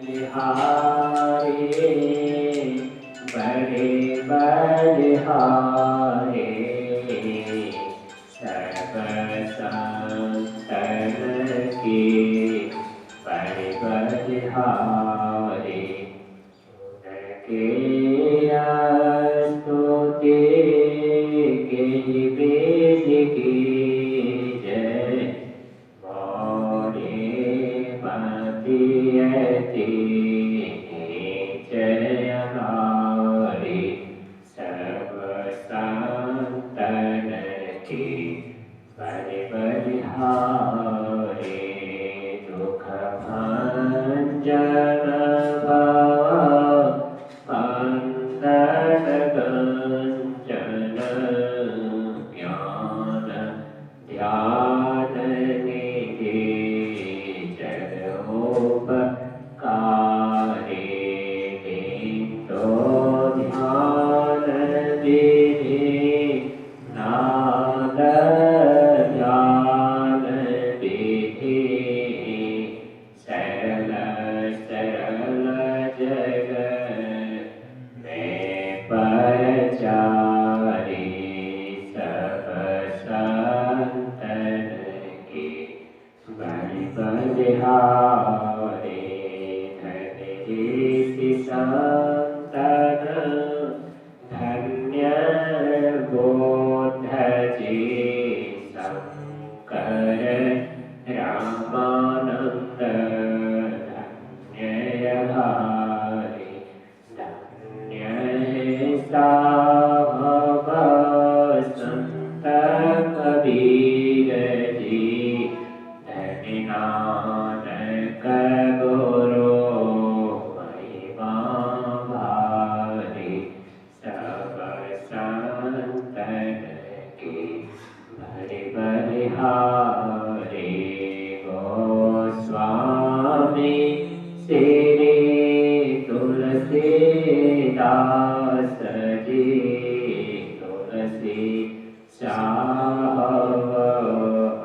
बलिहारे बड़े बलिहारे सब संतन के बड़े बलिहारे उनके स्तुति के वेद की जय मोरे मति अति जय हमारे सब संतन के बड़े बलिहारे दुख भंजन भवबंधन गंजन ज्ञान ध्यान निधि जगोपकारी दीनो ध्यान विधि नाद ध्यान विधि सरल सरल जग में परचारी सब संतन के बड़े बलिहारे धन्य ऋषि संतन धन्य बोध जी शंकर रामानंद धन्य भारे धन्य साहब संत कबीर जी धन्य नानक गुरु महिमा भारी सब संतन के बड़े बलिहारे गोस्वामी श्री तुलसीदास जी तुलसी साहब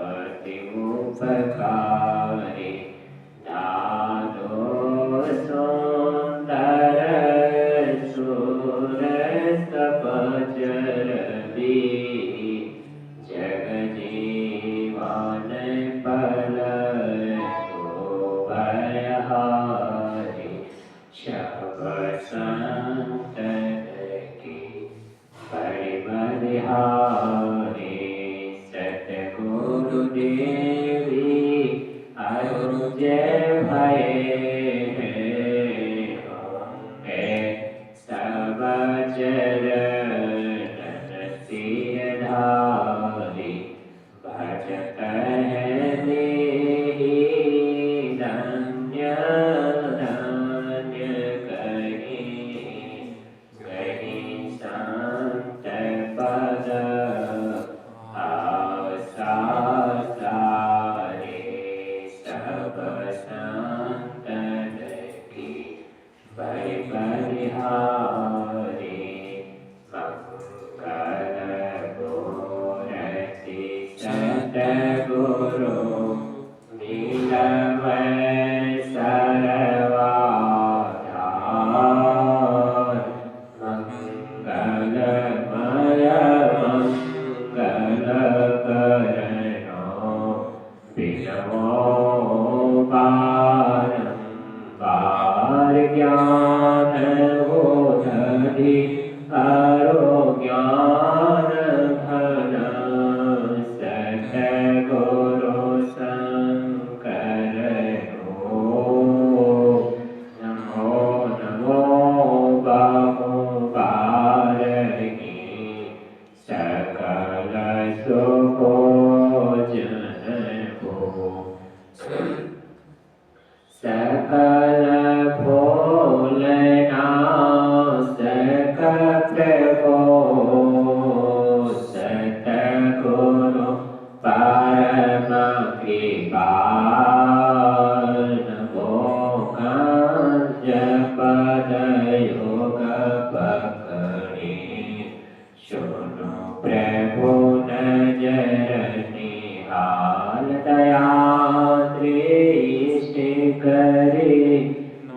अति उपकारी दादो सुंदर सुरस बजर भी जग जीवन पल भयहारी सब संतन की बड़े बलिहारे सतगुरुदेवी अरु जय भय होंगे सब चरण सिरधारी भजत है देहि धन्य धन्य कहीं संत पद आसारे सब संतन की बड़े बलिहारे मंगल मूर्ति सतगुरु नीलमय सर्वाधार मंगलमय मंगलकरणो विनमो बारंबार ज्ञान बोधि आरोग्यान घन सतगुरु शंकर नमो नमो बाहुबारगी सकल सुभोजन भो सकल भोलना सकल प्रभो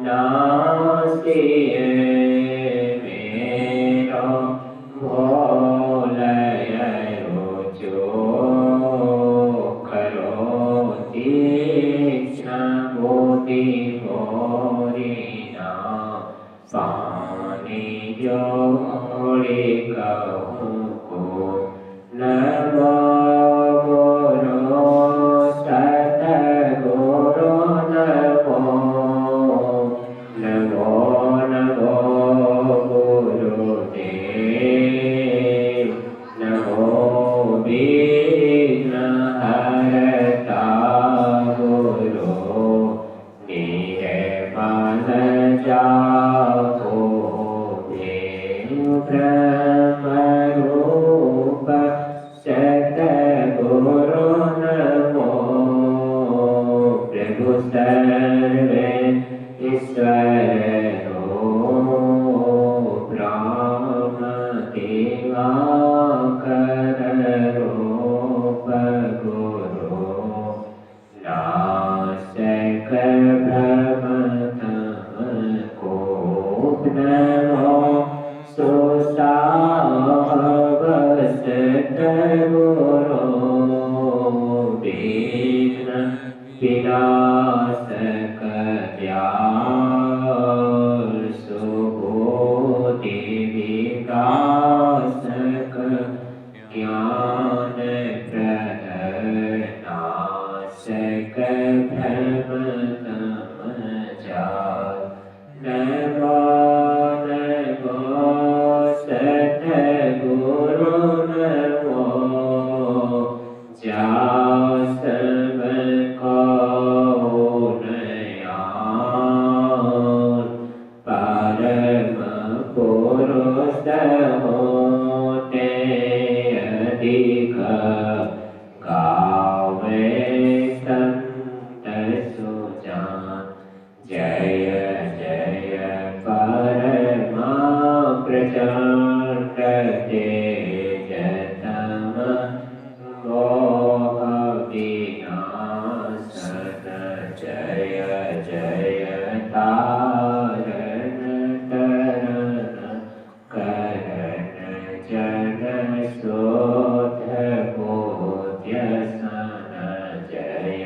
नासिए मेरो भोलय रुचो करोति क्षमोति मोरिना पानी जोड़े कहूँ को नमो गुरु सतगुरु नमो नमो नमो गुरुदेव नमो विघ्नहर्ता गुरु निर्मल जापो ब्रह्मरूप सतगुरु नमो प्रभु सर्वेश्वरो ब्रह्म दिवाकर रूप गुरु नासक भ्रमतम कोप नमो सुसावस गुरु विघ्न विनाशक दयाल सुबोधि विकासक ज्ञान प्रद नाशक भ्रमतम जाल नमो नमो सतगुरु नमो जासम को नयान परम पुरुष होते अधिक गावे संत सुजान जय जय परमा प्रचंड तेजतम मोह विनाशन जय जय तारण तरण करण जन शोध बोध्य सन जय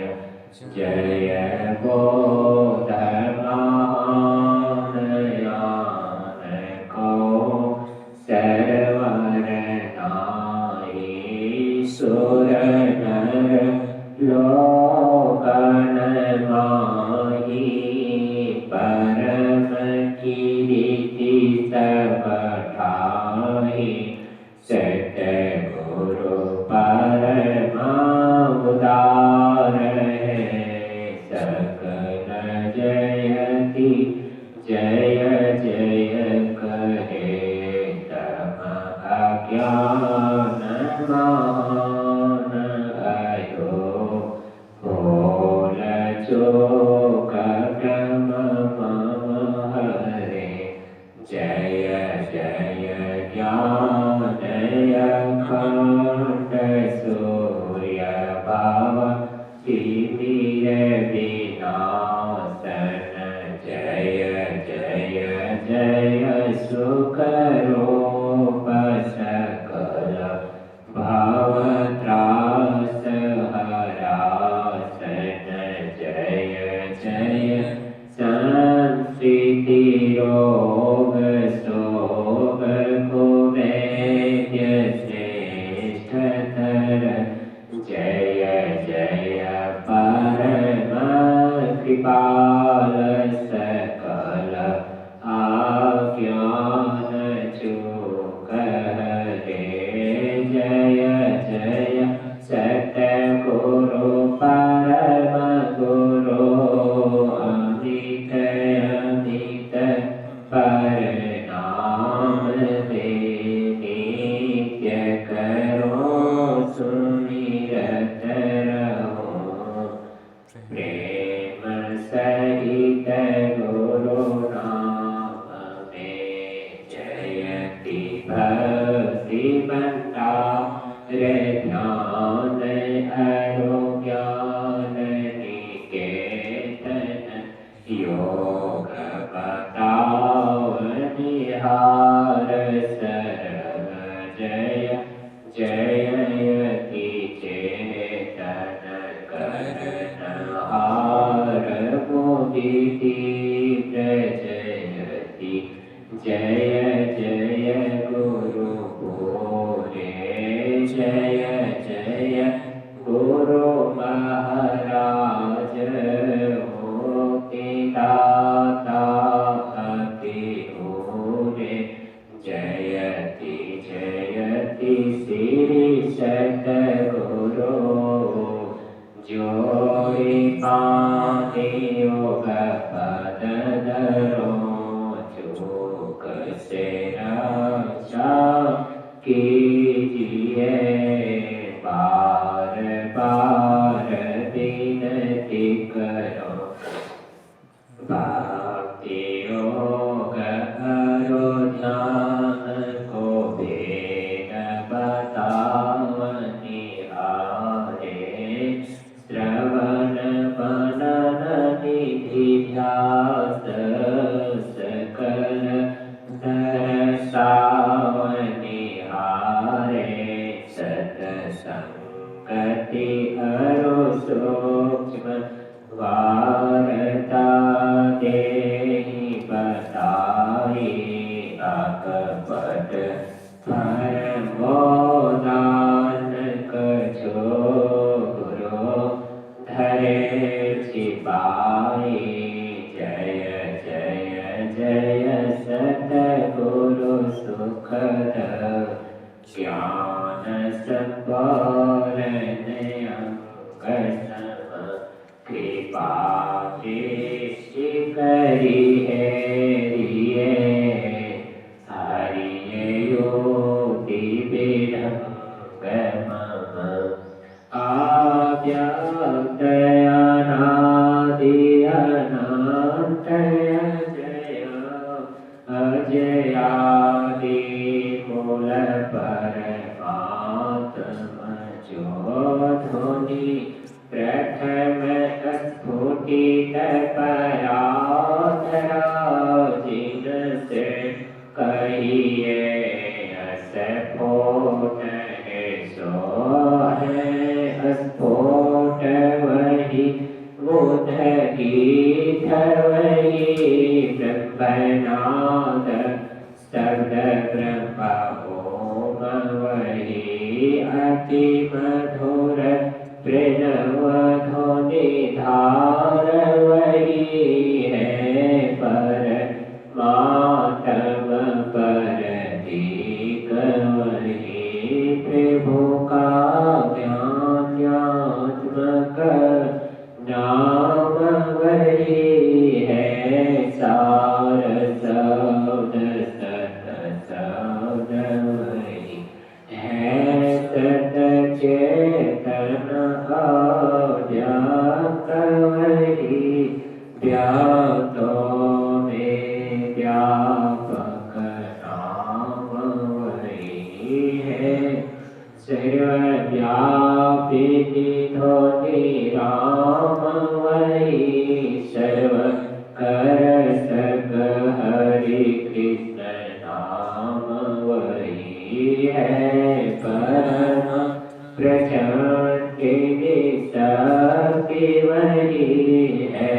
जय बोधमान यान को सरवर नाई सुर नर लोकन माही परम कीर्ति सब ठाही सतगुरु परमा उदार है सकल जयति जय जय कहे तम अज्ञान मान आयो भोल चोक क्रम मम हरे जय जय ज्ञान अखंड सूर्य भाव तिमिर विनाशन जय जय जय सुख रूप सकल भाव त्रास हरासन जय जय संस्कृति रोग शोक कुवैद्य श्रेष्ठतर जय जय परम कृपाल सकल आज्ञान चूक हरे प्रचयति जय जय गुरु पूरे जय जय गुरु महाराज मुक्तिदाता अति पूरे जयति जयति श्री सतगुरु जोई पानी योग पद धरो चूक से रक्षा कीजिए बार बार विनती करो भक्ति योग करो ध्यान को भेद बतावनी हारे श्रवण मनन निधि ध्यास सकल दर्शावनी हारे सतसंगति हरो सूक्ष्म वार्ता देहि बताई अकपट परमोदान कछो गुरु धरे छिपाई जय जय जय सतगुरु सुखद ज्ञान संपन्न अंग सम कृपा दृष्टि करी है रिये हरिये योति विढंग मम आव्यक्त अनादि अनंतय जय अजयादि मूल परमात्म ज्योति प्रथम स्फुटित पराधरा जिनसे कहिए अस्फोट है सो है अस्फोट वही बुध गीत वही ब्रह्मनाद शब्द ब्रह्म ओम वही अति मधुर प्रणव ध्वनि धार वही है पर मातम परदीक वही प्रभु का ज्ञानात्मक नाम वही है सार शब्द सत शब्द वही है सत चेतन व्याप्त वही व्याप्तों में व्यापक नाम वही है सर्वव्यापी निधि राम वही सर्व कर सक हरि कृष्ण नाम वही है परम प्रचंड शक्ति वही है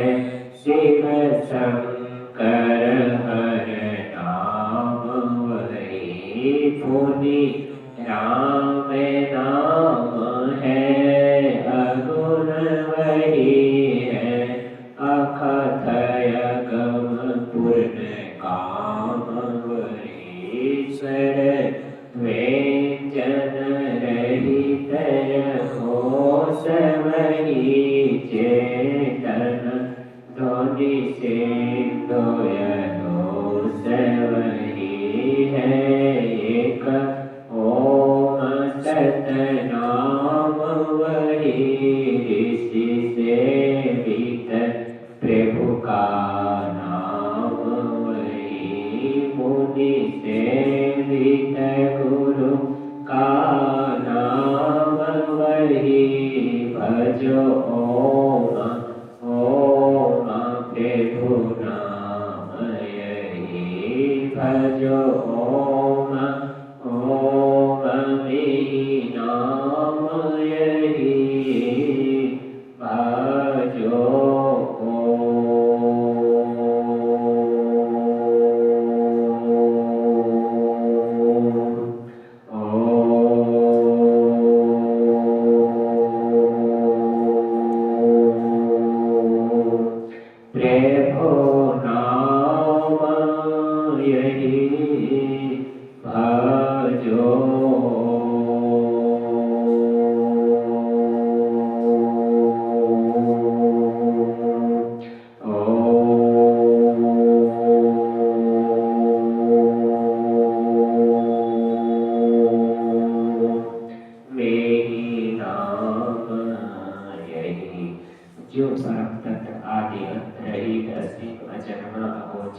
शिव शंकर हर नाम वही पुनि राम नाम है अगुण वही है अकथय गम पूर्ण काम वही ईश्वर व्यंजन रहित होश वही चेतन ध्वनि से दोष वही है एक ओम सतनाम वही ऋषि सेवित प्रभु का नाम वही मुनि सेवित गुरु का नाम वही भजो ओम ओम प्रभु नाम यही भजो ओम ओम मेहि नाम यही भजो ओम।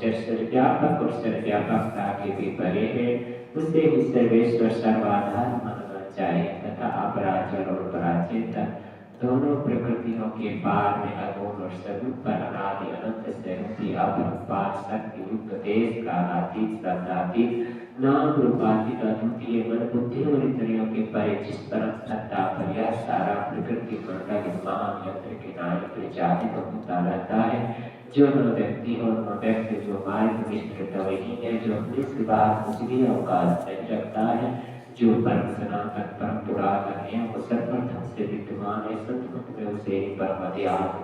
गोचर सर्वव्यापक और सर्वव्यापकता के भी परे है, उसे ही सर्वेश्वर सर्वाधार मानना चाहिए तथा अपराचर और पराचेतन दोनों प्रकृतियों के पार में अगुण और सगुण पर अनादि अनंत स्वरूपी अपरंपार शक्ति युक्त देश कालातीत शब्दातीत नाम रूपातीत अद्वितीय मन बुद्धि और इंद्रियों के परे जिस परम सत्ता पर यह सारा प्रकृति मंडल इस महान यंत्र के नायक विचारित होता रहता है, जो न व्यक्ति और न व्यक्ति जो मार्ग विस्तृत वही है, जो अपने सिवा कुछ भी अवकाश नहीं रखता है, जो परम सनातन परम पुरातन है, वो सर्वप्रथम से विद्यमान है, सतमुख में उसे परम अध्यात्म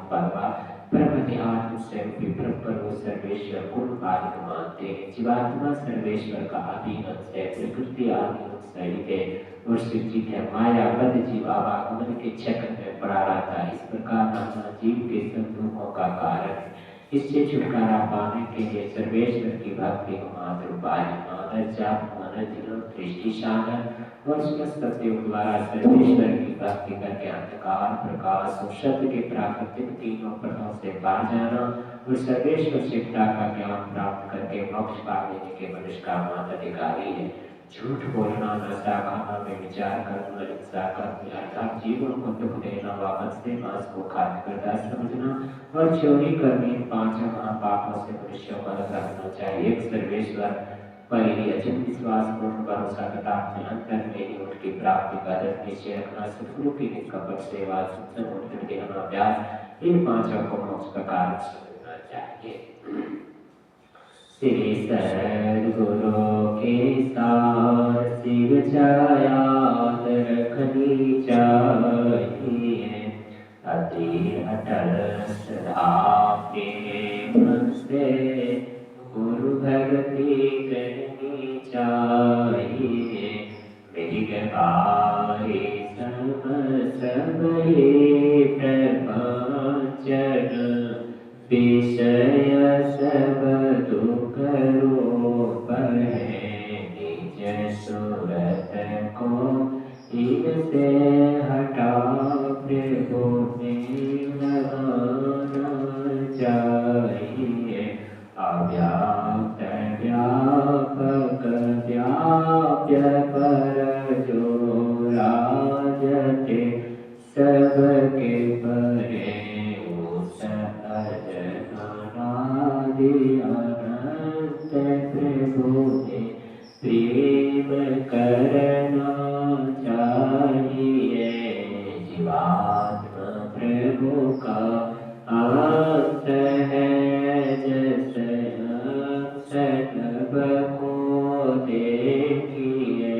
परम अध्यात्म स्वरूपी पर वो सर्वेश्वर पूर्ण बालिक मानते हैं। जीवात्मा सर्वेश्वर का अधीन अंश है, प्रकृति आदि सहित है और शिक्षित है। माया बद जीव आवागमन के चक्र में पड़ा रहता है। इस प्रकार नाना जीव के सब दुखों का कारण है। इससे छुटकारा पाने के लिए सर्वेश्वर की भक्ति मात्र उपाय मानव जाप मानव जीवन दृष्टि साधन और समस्त द्वारा सर्वेश्वर की भक्ति करके अंधकार प्रकाश और सत्य के प्राकृतिक तीनों पदों से पार जाना और सर्वेश्वर शिक्षा का ज्ञान प्राप्त करके मोक्ष पा लेने के मनुष्य का मात्र अधिकारी है। झूठ बोलना, नशा खाना, में विचार करना, हिंसा करना, अर्थात जीवन को दुख देना, वापस से मांस को खाद्य पदार्थ समझना और चोरी करने, पांच महापापों से मनुष्यों को अलग रखना चाहिए। एक सर्वेश्वर पर ही अचल विश्वास पूर्ण भरोसा तथा अपने अंतर में ही उनकी प्राप्ति का दृढ़ निश्चय रखना, सत्संग की निष्कपट सेवा, सत्संग उनके ध्यान अभ्यास, इन पांचों को मोक्ष का कारण समझना चाहिए। श्री सद्गुरु के सार शिव छायात रखनी चाहिए, अति अटल श्रद्धा प्रेम से गुरु भक्ति करनी चाहिए। मृग बारी सब सबही प्रपंचन विषय सब दुख रूप है, निज सूरत को इनसे हटा प्रभु में लगाना चाहिए। अव्याप्त व्यापक व्याप्य पर जो राजते सबके परे अनंत प्रभु ने प्रेम करना चाहिए। जीवात्मा प्रभु का अंत है, जैसे सब को देखिए।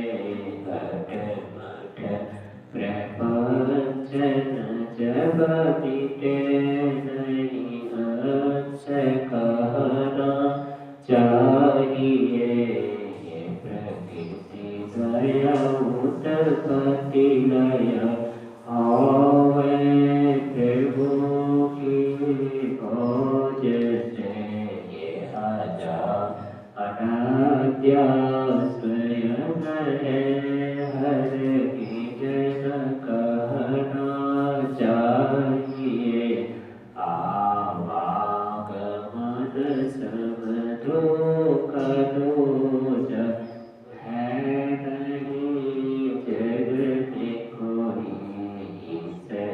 घट मठ प्रपंचन जब बीते नहीं हंस कहना चाहिए। प्रकृति दया उत्पत्ति लय आवे प्रभु की खोज से, ये आजा अनाद्या स्वयं है, हर की जन कहना चाहिए। आवागमन सब दुख दोष है नहीं, जग में कोई इसके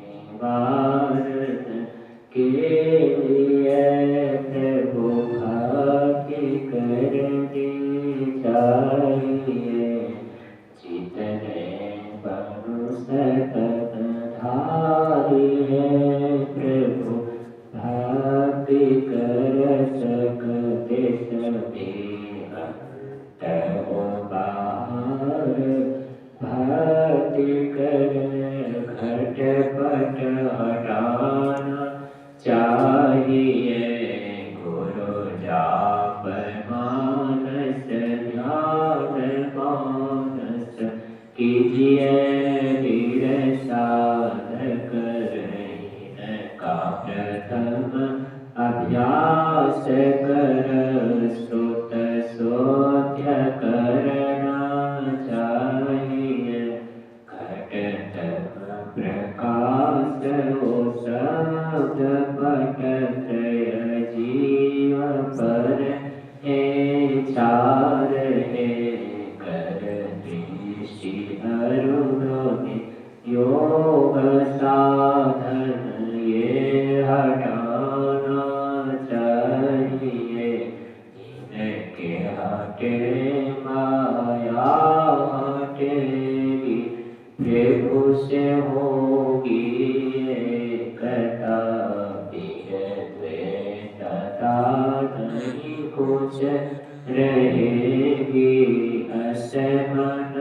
निवारण के लिए प्रभु भक्ति करनी चाहिए। जितने मनुष्य धारी है प्रभु भक्ति कर सकते सभी, बाहर भक्ति कर घटपट हटाना चाहिए। गुरु जाप मानस ध्यान मानस कीजिए, वीर साधक रहीन का प्रथम अभ्यास कर, स्तुत सोध्य करना चाहिए। घटतम प्रकाश हो शब्द पट त्रय जीव पर पर हे चार हे कर दृष्टि अरुणोदय योग साधन ये हटाना चाहिए इनके हटे माया हटेगी प्रभु से होगी एकता फिर द्वैतता नहीं कुछ रहेगी असमन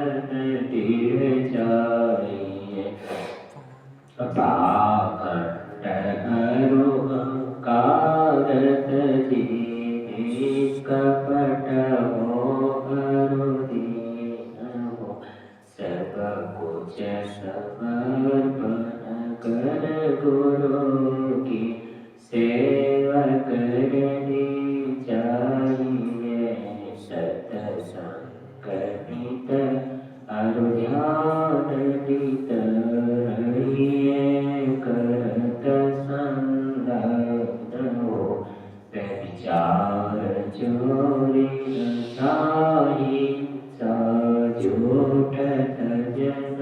टिर जाइए पाखंड अरुहंकारत दीनी कपट हो अरुदीन हो सब कुछ समर्पण कर गुरु की सेवा करनी चाहिए सत्संग नित अरुध्यान नित रहिए करत संलग्न हो व्यभिचार चोरी हिंसा झूठत जन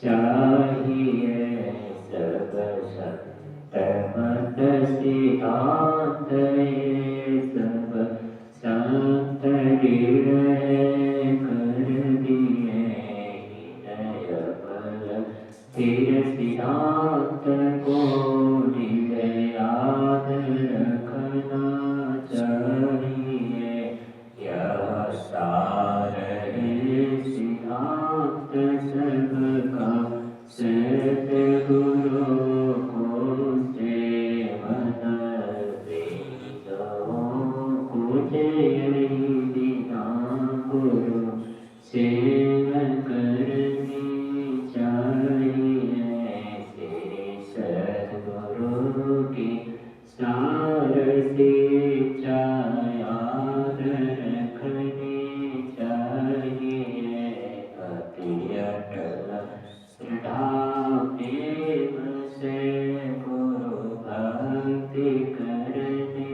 चाहिए सब संत मत सिद्धांत सब संत दृढ़ कर दिए हृदय बल स्थिर सिद्धांत को याद रखना चाहिए यह सार है सिद्धांत सबका सतगुरु को सेवन कुछ यही बिना गुरु सेवन करनी चाहिए श्री सद्गुरु की सार शिक्षा याद रखनी चाहिए अति अटल श्रद्धा प्रेम से गुरु भक्ति करनी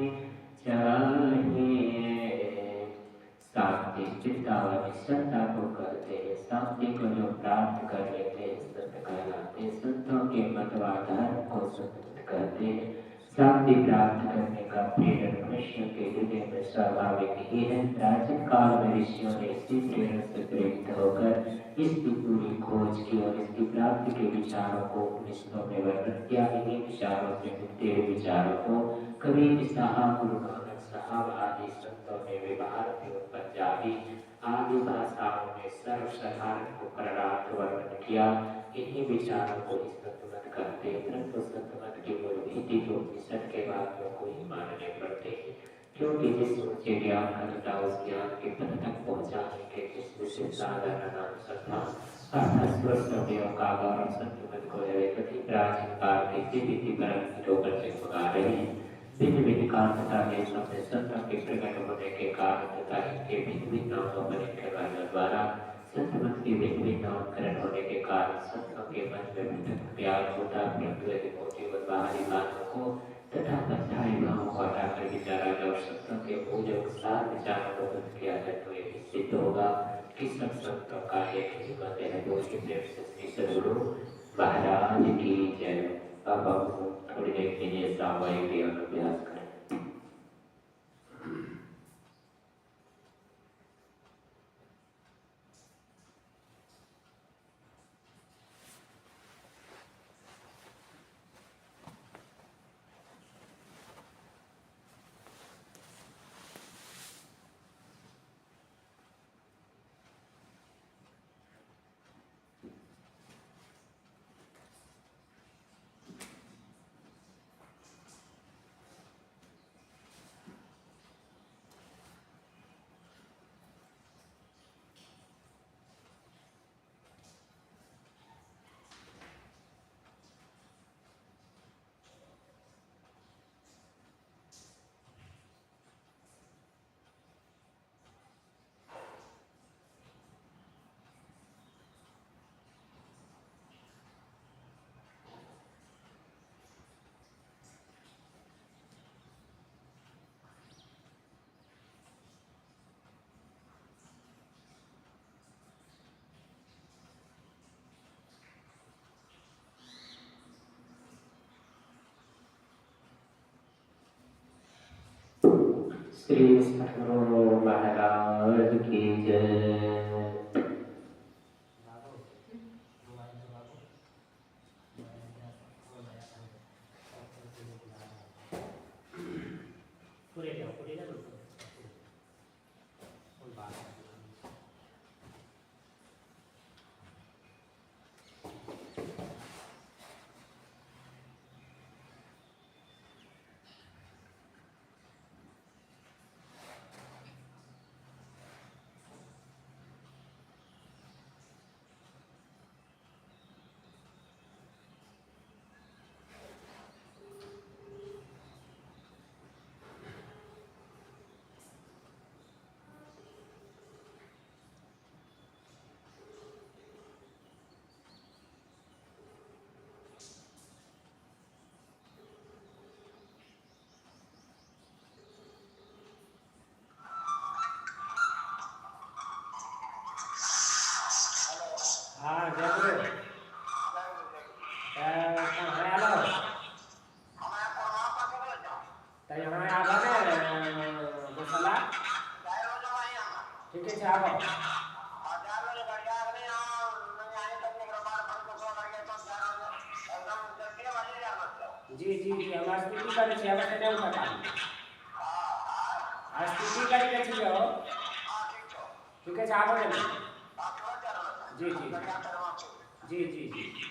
चाहिए शांति चिंता व निश्चलता को करते हैं शांति को जो प्राप्त कर लेते हैं संत कहलाते हैं संतों के मतवाधार को संत कहते हैं शांति प्राप्त करने का प्रेरण मनुष्य के हृदय में स्वाभाविक ही है प्राचीन काल में ऋषियों ने इसी प्रेरण से प्रेरित होकर इसकी पूरी खोज की और इसकी प्राप्ति के विचारों को उपनिषदों में वर्णन किया इन्हीं विचारों से मिलते हुए विचारों को कबीर साहब गुरु नानक साहब आदि संतों ने व्यवहार एवं पंजाबी आदि भाषाओं में सर्वसाधारण को करणार्थ वर्णन किया इन्हीं विचारों को इस तत्वमत कहते हैं परंतु तत्वमत की मूल भीति जो उपनिषद के वाक्यों को ही मानने पड़ते हैं क्योंकि जिस ऊंचे ज्ञान का तथा उस ज्ञान के पद तक पहुंचाने के जिस विशेष साधन अनुसंधान अर्थात स्वस्वदेव का गौरव सत्यमत को है कभी प्राचीन काल के जीवित परम जो बच्चे मगा रहे हैं भिन्न भिन्न काल तथा देशों में संतों के प्रकट होने के कारण तथा इनके भिन्न भिन्न नामों पर इनके वाणियों द्वारा संतमत के भिन्न भिन्न नामकरण होने के कारण संतों के मन में भटक प्यार होता परंतु यदि मोटी व बाहरी बातों को तथा कथाई भावों को हटाकर विचारा और संतों के पूजक सार विचारों को बंद किया जाए तो ये सिद्ध होगा कि सब संतों का एक ही बातें है वो के प्रेम से श्री सद्गुरु महाराज की जय अब हम थोड़ी देर के लिए सामूहिक ध्यान अभ्यास करें श्री सद्गुरु महाराज की जय। हाँ जरूर कहाँ आलो तो यहाँ आवा ने गोशाला ठीक है आवा जी जी जी हम स्थिति करे छी हमें नहीं पता स्थिति करे के छी हो ठीक है आवा ने जी जी जी जी जी ठीक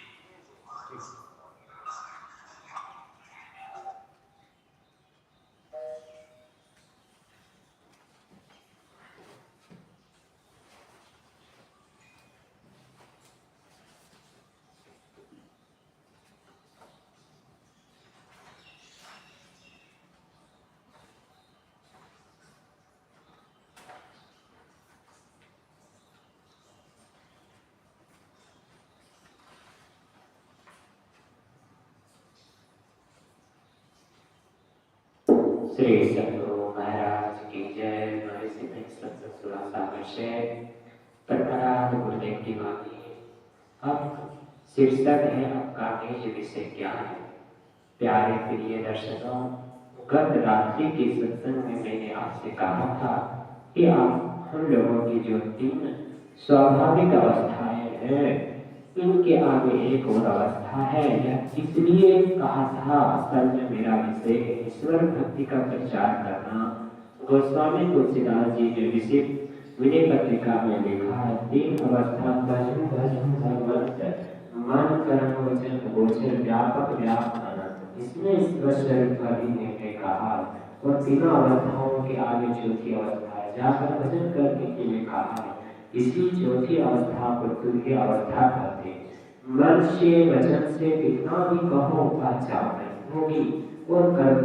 श्री सद्गुरु महाराज की जय। महर्षि प्रिंसिपल सागर से परमराज गुरुदेव की वाणी। अब शीर्षक है आपका निज विषय क्या है। प्यारे प्रिय दर्शकों, गत रात्रि के सत्संग में मैंने आपसे कहा था कि आप हम लोगों की जो 3 स्वाभाविक अवस्थाएं हैं, इनके आगे एक और अवस्था है। यह इसलिए कहा था, असल में मेरा विषय है ईश्वर भक्ति का प्रचार करना। गोस्वामी तुलसीदास जी ने विशिष्ट विनय पत्रिका में लिखा है, 3 अवस्था भजन भजन भगवंत मन कर्म वचन गोचर व्यापक व्याप अनंत। इसमें ईश्वर स्वरूप ने कहा और 3 अवस्थाओं के आगे चौथी अवस्था है, जाकर भजन करने के लिए कहा है। इसी चौथी अवस्था को तुल्य अवस्था कहते हैं। मन से वचन से कितना भी कहो पहचान नहीं होगी और कर्म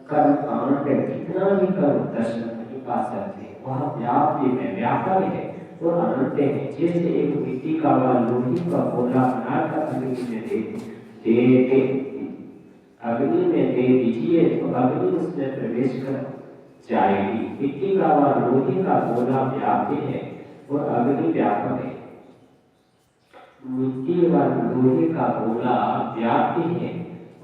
कांड कितना भी करो दर्शन नहीं पा सकते। वह व्याप्ति में व्यापक है और अनंत है। जैसे एक मिट्टी का व लोही का गोला बनाकर अग्नि में दे दीजिए तो अग्नि उसमें प्रवेश कर जाएगी। मिट्टी का व लोही का गोला व्याप्य है और अग्नि व्यापक है। मिट्टी व लोहे का गोला व्याप्य है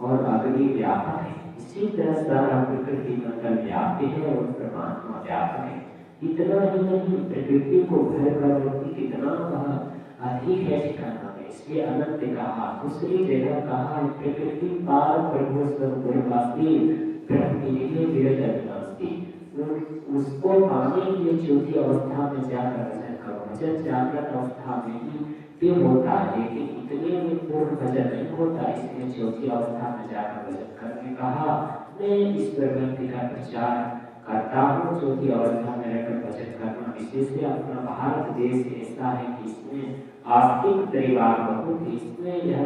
और अग्नि व्यापक है। इसी तरह सारा प्रकृति मंडल व्याप्य है और परमात्मा व्यापक है। इतना ही नहीं, प्रकृति को भर कर कितना अधिक है ठिकाना में, इसलिए अनंत कहा। दूसरी जगह कहा प्रकृति पार प्रभु स्वरूपवासी ब्रह्म विरत अविनाशी। उसको पाने के लिए चौथी अवस्था में जाकर भजन करो। भजन जागृत अवस्था में ही होता है, लेकिन इतने में पूर्ण भजन नहीं होता, इसलिए चौथी अवस्था में जाकर भजन करने कहा। मैं ईश्वर भक्ति का प्रचार करता हूँ। चौथी अवस्था में रहकर भजन करना विशेष है। अपना भारत देश ऐसा है कि इसमें आस्तिक परिवार बहुत है। इसमें यह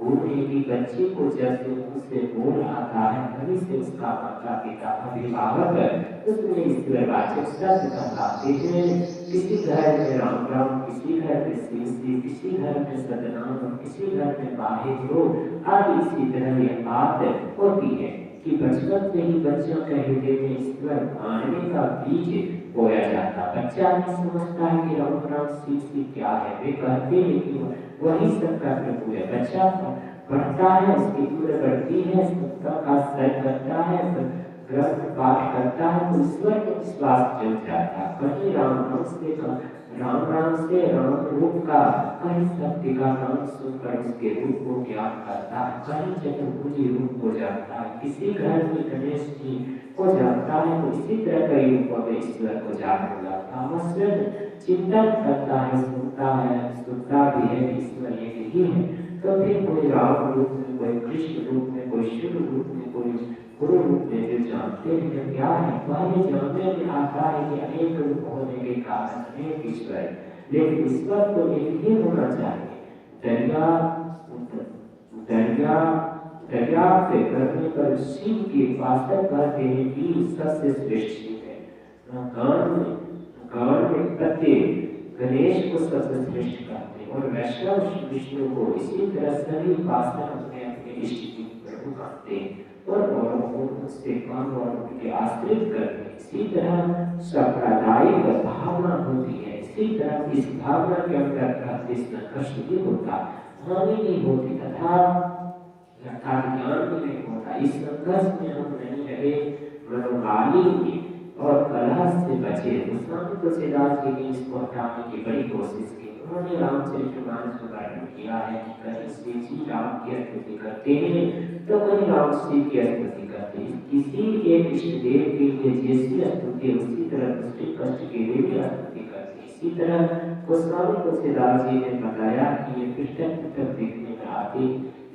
गुण है कि बच्चे को जब से उससे बोल आता है तभी से उसका माता पिता अभिभावक उसमें ईश्वर वाचक शब्द कहलाते हैं। किसी घर में राम राम, किसी घर में शिव शिव, किसी घर में सतनाम, किसी घर में वाहिगुरु आदि। इसी तरह यह बात होती है कि बचपन से ही बच्चों के हृदय में ईश्वर मानने का बीज बोया जाता। बच्चा नहीं समझता है कि राम राम शिव शिव क्या है, वे कहते हैं कि वही सबका प्रभु है। बच्चा पढ़ता है, उसकी उम्र बढ़ती है, सबका सर करता है, ग्रंथ पाठ करता है तो ईश्वर में विश्वास जग जाता है। कहीं राम से राम रूप का, कहीं सत्य का नाम सुनकर उसके रूप को ज्ञान करता है, कहीं चतुर्भुज रूप को जानता है, किसी घर में गणेश जी को जानता है तो इसी तरह कई रूपों में ईश्वर को जानने लगता है। चिंतन करता है, सुनता भी है कि ईश्वर एक ही है। तो फिर कोई राम रूप में, कोई कृष्ण रूप में, कोई शिव रूप में, कोई गुरु रूप में जो जानते हैं क्या है, पहले जानने में आता है कि अनेक रूप होने के कारण अनेक ईश्वर, लेकिन ईश्वर तो एक ही होना चाहिए। दरिया से करने पर शिव के उपासना करते हैं कि सबसे श्रेष्ठ शिव है। गान में प्रत्येक गणेश को सबसे श्रेष्ठ करते हैं और वैष्णव विष्णु को इसी तरह सभी उपासना अपने अपने इष्ट प्रभु करते हैं और औरों को उससे कम और उनके आश्रित करते हैं। इसी तरह सांप्रदायिक भावना होती है, इसी तरह इस भावना के अंदर कष्ट भी होता, हानि नहीं होती तथा यथार्थ ज्ञान भी नहीं होता। इस संघर्ष में हम नहीं रहे, मनोमालिन्य और कलह से बचे। गोस्वामी तुलसीदास जी ने इसको हटाने की बड़ी कोशिश की। उन्होंने रामचरितमानस का वर्णन किया है कि कहीं श्री जी राम की स्तुति करते हैं तो कहीं राम श्री की स्तुति करते हैं। किसी एक इष्ट देव के लिए जैसी स्तुति उसी तरह दूसरे कष्ट के लिए भी स्तुति करते हैं। इसी तरह गोस्वामी तुलसीदास जी ने बताया कि ये पृथक देखने में आते,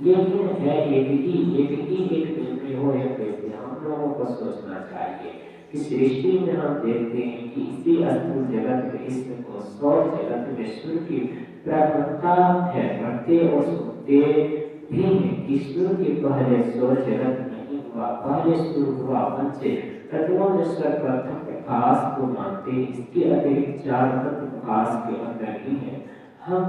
लेकिन है एक निर्णय हो या कैसे, हम लोगों को सोचना चाहिए। इस सृष्टि में हम देखते हैं कि इसी अद्भुत जगत में ईश्वर को सौर जगत में सूर्य की प्रबलता है, बढ़ते और सुनते भी हैं। ईश्वर के पहले सौर जगत नहीं हुआ, पहले सूर्य हुआ। बच्चे तत्वों में सर्वप्रथम प्रकाश को मानते, इसके अतिरिक्त चार तत्व प्रकाश के अंदर ही है। हम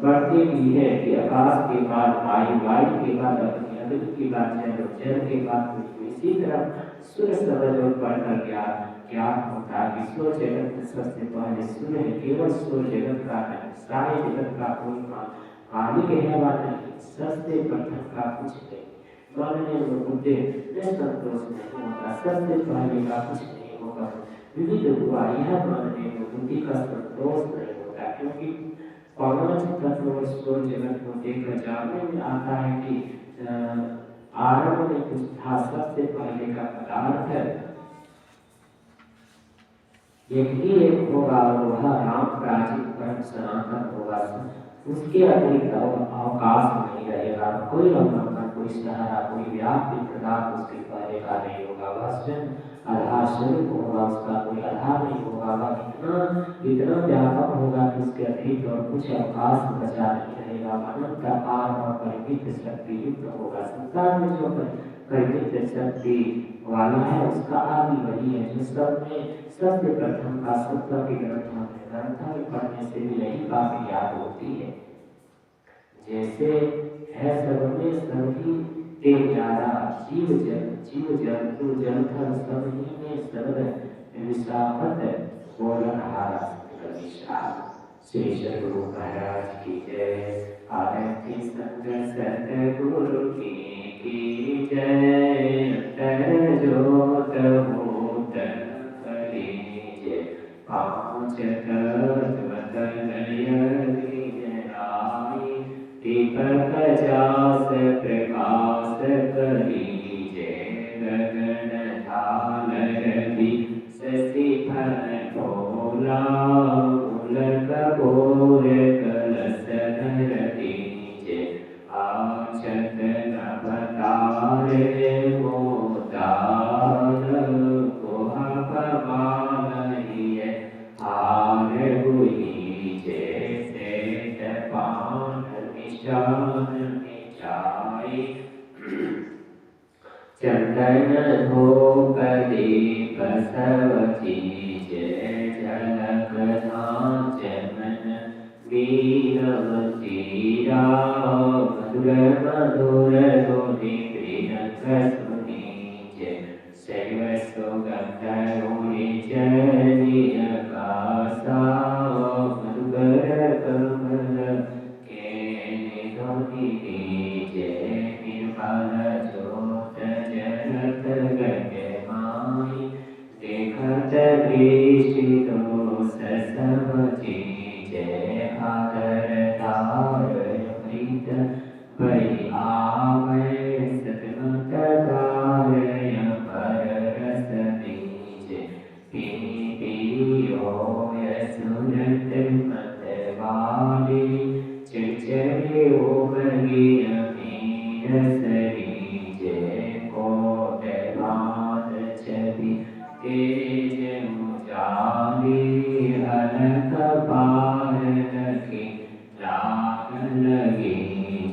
पढ़ते भी है कि आकाश के बाद वायु, वायु के बाद अग्नि, अग्नि के बाद जल, जल के बाद पृथ्वी। इसी तरह सूर्य समझ और पढ़कर ज्ञान होता है कि सूर्य जगत में सबसे पहले सूर्य है। केवल सूर्य जगत का नहीं, सारे जगत का कोई मालिक है वा नहीं, सबसे प्रथम का कुछ नहीं। मानने में मुद्दे में संतोष नहीं होता, सबसे पहले का कुछ नहीं होगा। विविध हुआ यह मानने में बुद्धि का संतोष नहीं होता, क्योंकि पांच तत्व और सूर्य जगत को देखकर जानने में आता है कि आरंभ में कुछ था, सबसे पहले का पदार्थ एक ही एक होगा और वह राम प्राचीन परम सनातन होगा। उसके अतिरिक्त अवकाश नहीं रहेगा। कोई अवलंबन, कोई सहारा, कोई व्याप्ति पदार्थ उसके पहले का नहीं होगा। वह स्वयं आधार स्वरूप होगा, उसका कोई आधार नहीं होगा। वह इतना व्यापक होगा कि उसके अतिरिक्त और कुछ अवकाश बचा नहीं रहेगा। अनंत अपार और परिमित शक्ति युक्त होगा। संसार में जो परिमित शक्ति वाला है उसका आदि वही है, जो सब में सबसे प्रथम का सत्ता के ग्रंथों में पढ़ने से भी यही बात याद होती है। जैसे है सब में सभी ते ज्यादा, जीव जंतु जलथल सभी में सर्व विशाखत बोलनहारा विशाल। श्री सद्गुरु महाराज की जय। आरती संग सतगुरु की जय। अंतर जोत होत कलीजे, पांच तत्व तनय लीजनाई। दीपक जास प्रकाश कलीजे, गगन झालर शशि फल भोला। मूलक बोर कलश धर दीजे, आक्षत नभतारे मोदान। कोहा पमालहिए हार गुहीजे, सेठ पान निशान मिटाई। चंदन धूप दीप सब चीजे, झलक झांच मन वीरवतीरा। मधुर मधुर धुनि प्रियंक सुनीजे, शैव सुगंध उड़िजरी आकाशा। मधुकर कमल के धुनि दीजे, निर्मल ज्योत जलत गए। दृष्टि दोष सब चीजे आदर धारय प्रीत भई आवै सतमत धारय पर रस बीजे पी होय सुरत मत वाली चिड़चिड़े उमगी अमीर सरीजे कोट भात छवि तेज मुजाली हलक पार लगी लाग लगी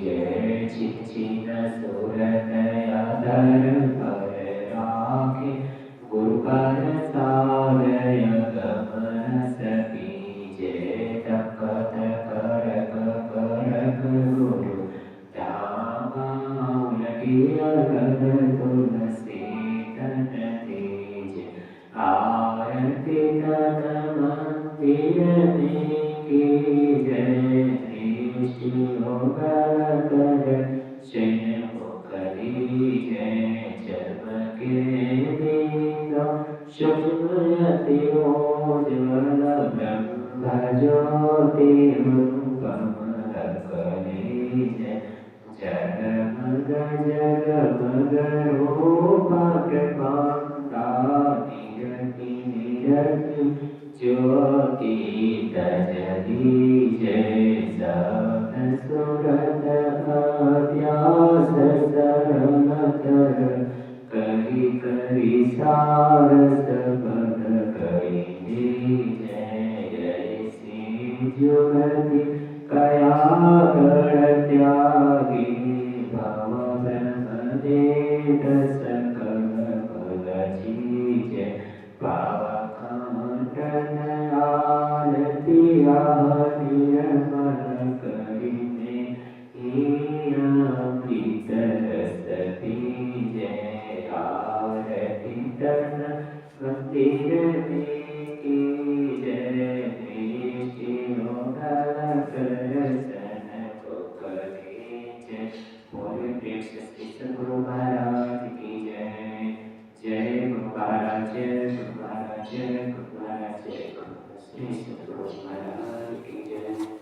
जय छिछिन सूरत अधर पर राखे गुरुकर सारय गमन सतीजे तपत करक करक गुरु धामा लगी अगन तुलसी तन तेज आरती तन मंदिर में की जय दृष्टि होगल कर शयन मुखरी जय चमके दीनो शुभयति ओज्वल ब्रह्म ज्योति कमल कली जय जगमग जगमग रूप कृपांता निरति निरति ज्योति तजली जय सब सुरत अभ्यास सरलतर कही कही सारस बद कही जय जय श्री जुगति कया कर त्यागी भव ब्रह्म देव सकल कुल चीज पावखंडन आरती निर्मल करिने अमृत रस पीजे आरती तन मंदिर में की जय दृष्टि होगल करसन को करे जय बोले प्रेम से सतगुरु महाराज की जय जय गुरु महाराज जय गुरु महाराज जय गुरु महाराज जय गुरु श्री सतगुरु महाराज की जय।